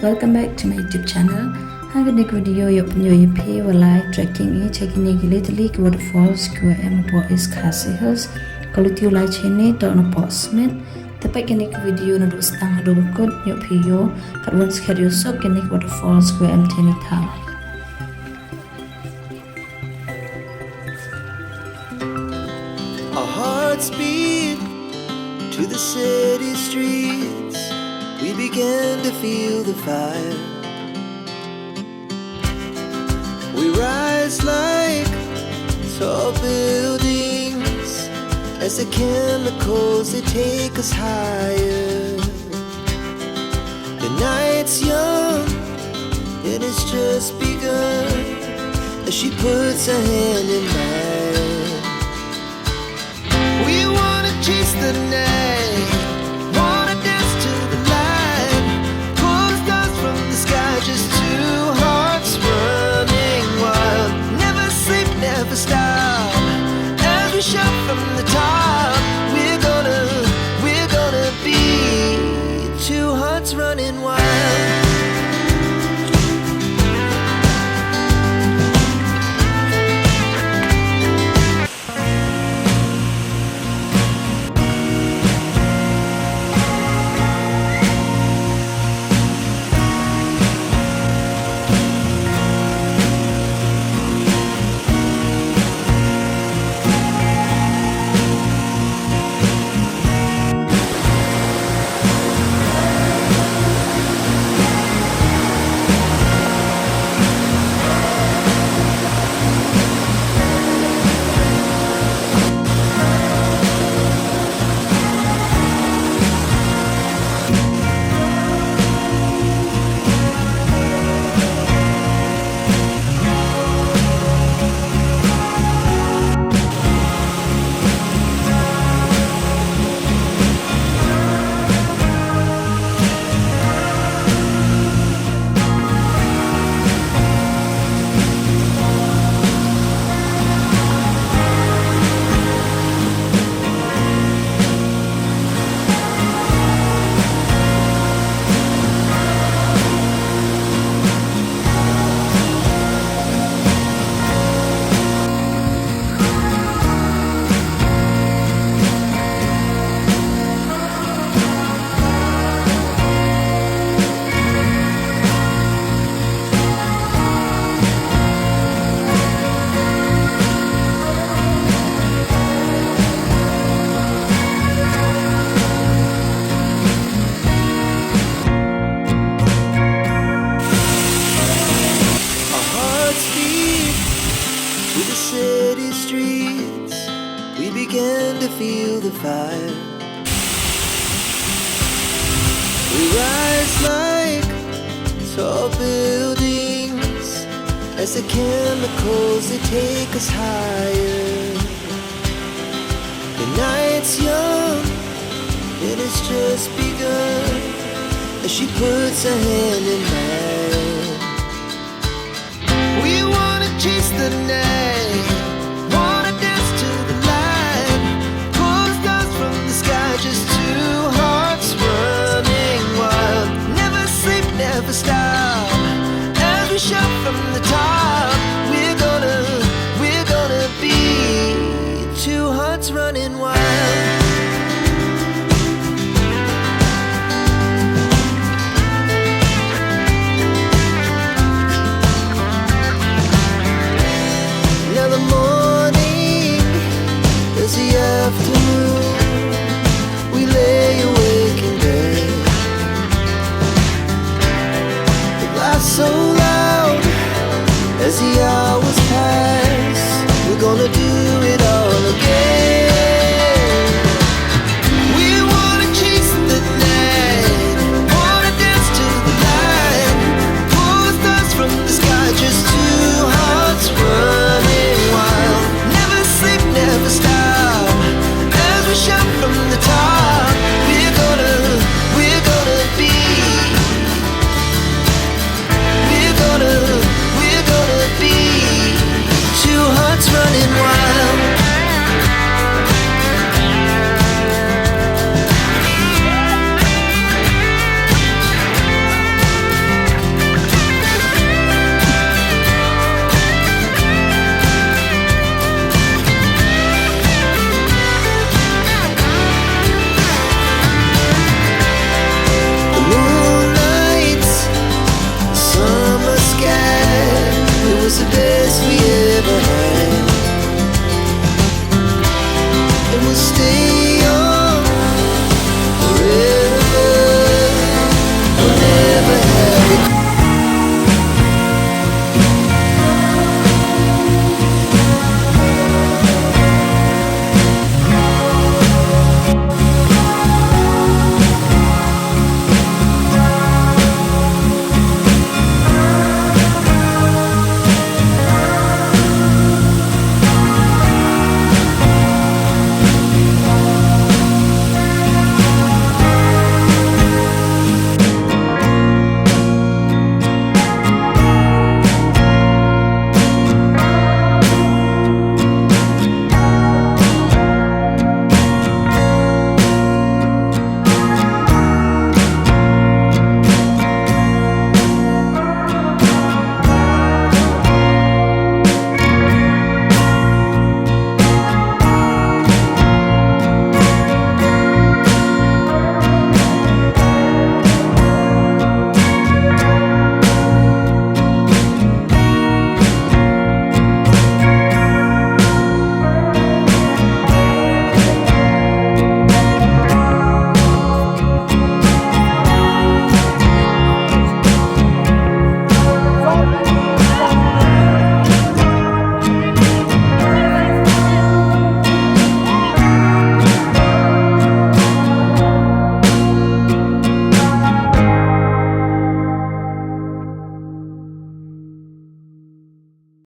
welcome back to my YouTube channel. Hangne video yop nyo pay walai trekking checking Meghalaya waterfalls Meghalaya East Khasi hills quality lai chene to no postment tapai kenik video na dos tang do kon nyo piyo kat once carry so kenik waterfalls Meghalaya town. Our hearts beat to the city streets. We began to feel the fire. We rise like tall buildings as the chemicals they take us higher. The night's young and it's just begun as she puts her hand in mine. We wanna chase the night, wanna dance to the light, pull the stars from the sky, just two hearts running wild. Never sleep, never stop, as we shout from the top. We're gonna be two hearts running wild. City streets, we began to feel the fire. We rise like tall buildings as the chemicals they take us higher. The night's young and it's just begun as she puts her hand in mine. We wanna chase the night,